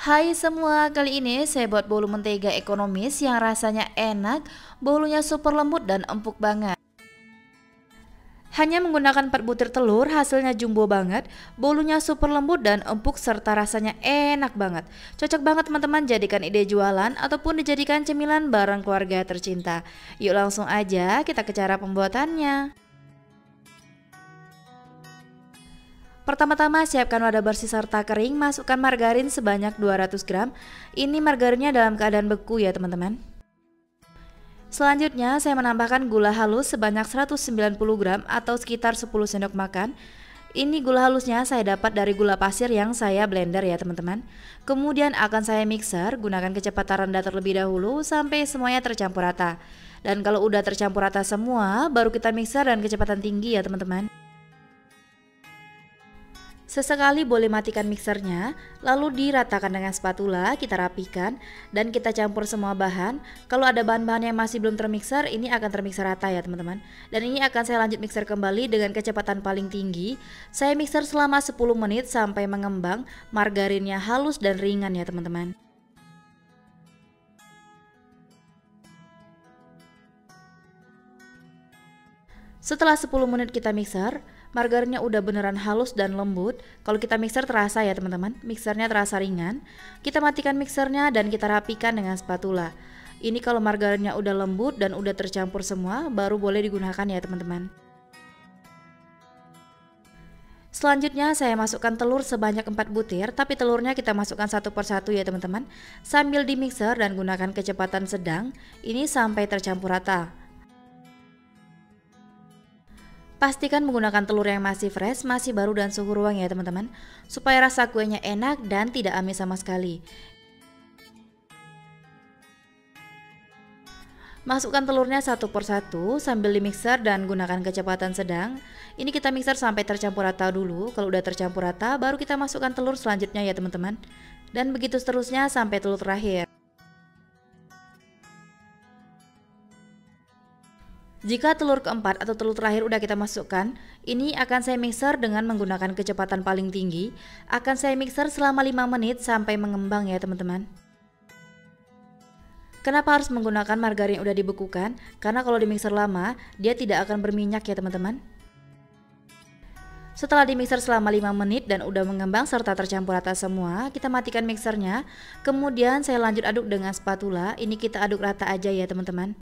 Hai semua, kali ini saya buat bolu mentega ekonomis yang rasanya enak, bolunya super lembut dan empuk banget. Hanya menggunakan 4 butir telur, hasilnya jumbo banget, bolunya super lembut dan empuk serta rasanya enak banget. Cocok banget teman-teman jadikan ide jualan ataupun dijadikan cemilan bareng keluarga tercinta. Yuk langsung aja kita ke cara pembuatannya. Pertama-tama siapkan wadah bersih serta kering, masukkan margarin sebanyak 200 gram. Ini margarinnya dalam keadaan beku ya teman-teman. Selanjutnya saya menambahkan gula halus sebanyak 190 gram atau sekitar 10 sendok makan. Ini gula halusnya saya dapat dari gula pasir yang saya blender ya teman-teman. Kemudian akan saya mixer, gunakan kecepatan rendah terlebih dahulu sampai semuanya tercampur rata. Dan kalau udah tercampur rata semua, baru kita mixer dan kecepatan tinggi ya teman-teman. Sesekali boleh matikan mixernya, lalu diratakan dengan spatula, kita rapikan dan kita campur semua bahan. Kalau ada bahan-bahan yang masih belum termixer, ini akan termixer rata ya teman-teman. Dan ini akan saya lanjut mixer kembali dengan kecepatan paling tinggi. Saya mixer selama 10 menit sampai mengembang, margarinnya halus dan ringan ya teman-teman. Setelah 10 menit kita mixer, margarinnya udah beneran halus dan lembut. Kalau kita mixer terasa ya teman-teman, mixernya terasa ringan. Kita matikan mixernya dan kita rapikan dengan spatula. Ini kalau margarinnya udah lembut dan udah tercampur semua, baru boleh digunakan ya teman-teman. Selanjutnya saya masukkan telur sebanyak 4 butir, tapi telurnya kita masukkan satu persatu ya teman-teman. Sambil di mixer dan gunakan kecepatan sedang, ini sampai tercampur rata. Pastikan menggunakan telur yang masih fresh, masih baru dan suhu ruang ya teman-teman, supaya rasa kuenya enak dan tidak amis sama sekali. Masukkan telurnya satu persatu sambil dimixer dan gunakan kecepatan sedang. Ini kita mixer sampai tercampur rata dulu. Kalau udah tercampur rata, baru kita masukkan telur selanjutnya ya teman-teman. Dan begitu seterusnya sampai telur terakhir. Jika telur keempat atau telur terakhir udah kita masukkan, ini akan saya mixer dengan menggunakan kecepatan paling tinggi. Akan saya mixer selama 5 menit sampai mengembang ya teman-teman. Kenapa harus menggunakan margarin yang udah dibekukan? Karena kalau di mixer lama, dia tidak akan berminyak ya teman-teman. Setelah di mixer selama 5 menit dan udah mengembang serta tercampur rata semua, kita matikan mixernya. Kemudian saya lanjut aduk dengan spatula. Ini kita aduk rata aja ya teman-teman.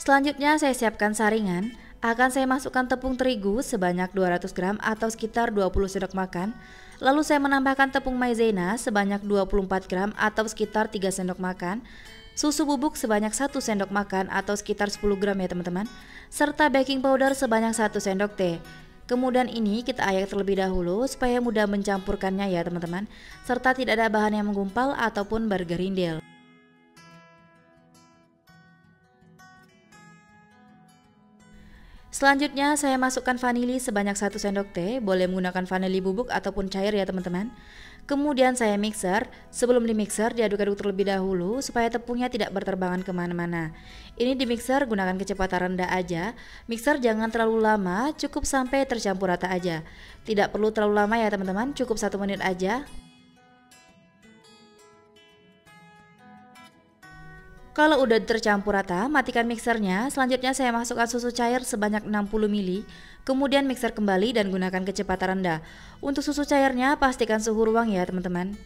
Selanjutnya saya siapkan saringan. Akan saya masukkan tepung terigu sebanyak 200 gram atau sekitar 20 sendok makan. Lalu saya menambahkan tepung maizena sebanyak 24 gram atau sekitar 3 sendok makan. Susu bubuk sebanyak 1 sendok makan atau sekitar 10 gram ya teman-teman. Serta baking powder sebanyak 1 sendok teh. Kemudian ini kita ayak terlebih dahulu supaya mudah mencampurkannya ya teman-teman. Serta tidak ada bahan yang menggumpal ataupun bergerindil. Selanjutnya saya masukkan vanili sebanyak 1 sendok teh, boleh menggunakan vanili bubuk ataupun cair ya teman-teman. Kemudian saya mixer, sebelum di mixer diaduk-aduk terlebih dahulu supaya tepungnya tidak berterbangan kemana-mana. Ini di mixer gunakan kecepatan rendah aja, mixer jangan terlalu lama, cukup sampai tercampur rata aja. Tidak perlu terlalu lama ya teman-teman, cukup 1 menit aja. Kalau udah tercampur rata, matikan mixernya. Selanjutnya saya masukkan susu cair sebanyak 60 ml. Kemudian mixer kembali dan gunakan kecepatan rendah. Untuk susu cairnya pastikan suhu ruang ya teman-teman.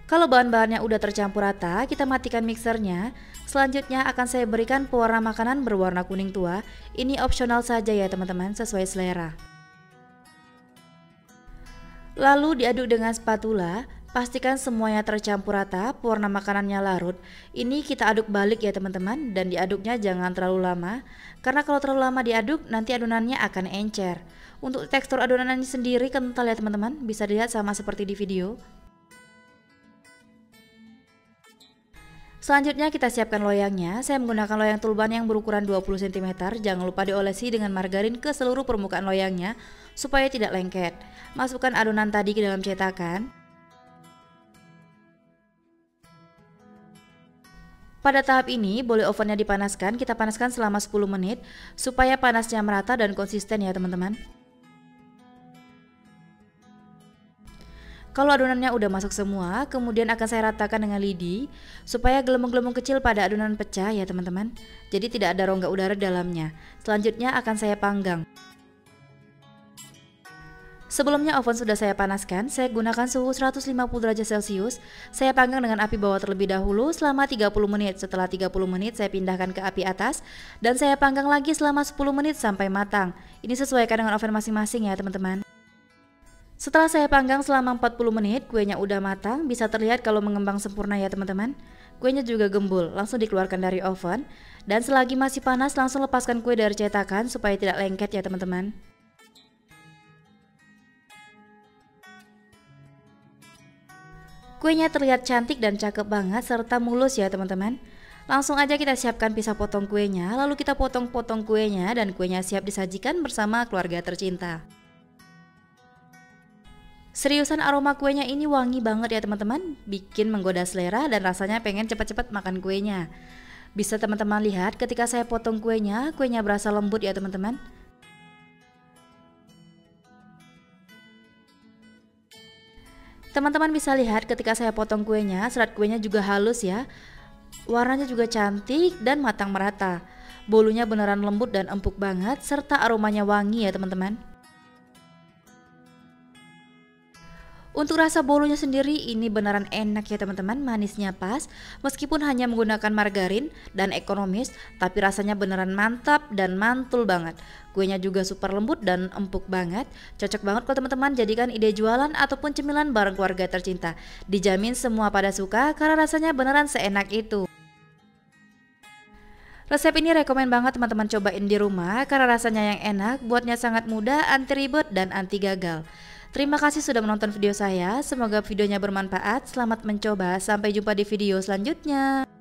Kalau bahan-bahannya udah tercampur rata, kita matikan mixernya. Selanjutnya akan saya berikan pewarna makanan berwarna kuning tua. Ini opsional saja ya teman-teman, sesuai selera. Lalu diaduk dengan spatula, pastikan semuanya tercampur rata, pewarna makanannya larut. Ini kita aduk balik ya teman-teman, dan diaduknya jangan terlalu lama. Karena kalau terlalu lama diaduk, nanti adonannya akan encer. Untuk tekstur adonannya sendiri kental ya teman-teman, bisa dilihat sama seperti di video. Selanjutnya kita siapkan loyangnya. Saya menggunakan loyang tulban yang berukuran 20 cm. Jangan lupa diolesi dengan margarin ke seluruh permukaan loyangnya supaya tidak lengket. Masukkan adonan tadi ke dalam cetakan. Pada tahap ini boleh ovennya dipanaskan, kita panaskan selama 10 menit supaya panasnya merata dan konsisten ya teman-teman. Kalau adonannya udah masuk semua, kemudian akan saya ratakan dengan lidi supaya gelembung-gelembung kecil pada adonan pecah ya teman-teman. Jadi tidak ada rongga udara di dalamnya. Selanjutnya akan saya panggang. Sebelumnya oven sudah saya panaskan, saya gunakan suhu 150 derajat Celcius. Saya panggang dengan api bawah terlebih dahulu selama 30 menit. Setelah 30 menit saya pindahkan ke api atas dan saya panggang lagi selama 10 menit sampai matang. Ini sesuaikan dengan oven masing-masing ya teman-teman. Setelah saya panggang selama 40 menit, kuenya udah matang, bisa terlihat kalau mengembang sempurna ya teman-teman. Kuenya juga gembul, langsung dikeluarkan dari oven. Dan selagi masih panas, langsung lepaskan kue dari cetakan supaya tidak lengket ya teman-teman. Kuenya terlihat cantik dan cakep banget serta mulus ya teman-teman. Langsung aja kita siapkan pisau potong kuenya, lalu kita potong-potong kuenya dan kuenya siap disajikan bersama keluarga tercinta. Seriusan aroma kuenya ini wangi banget ya teman-teman, bikin menggoda selera dan rasanya pengen cepat-cepat makan kuenya. Bisa teman-teman lihat ketika saya potong kuenya berasa lembut ya teman-teman. Teman-teman bisa lihat ketika saya potong kuenya, serat kuenya juga halus ya. Warnanya juga cantik dan matang merata. Bolunya beneran lembut dan empuk banget serta aromanya wangi ya teman-teman. Untuk rasa bolunya sendiri ini beneran enak ya teman-teman, manisnya pas. Meskipun hanya menggunakan margarin dan ekonomis, tapi rasanya beneran mantap dan mantul banget. Kuenya juga super lembut dan empuk banget. Cocok banget kalau teman-teman jadikan ide jualan ataupun cemilan bareng keluarga tercinta. Dijamin semua pada suka karena rasanya beneran seenak itu. Resep ini rekomen banget teman-teman cobain di rumah karena rasanya yang enak, buatnya sangat mudah, anti ribet dan anti gagal. Terima kasih sudah menonton video saya, semoga videonya bermanfaat, selamat mencoba, sampai jumpa di video selanjutnya.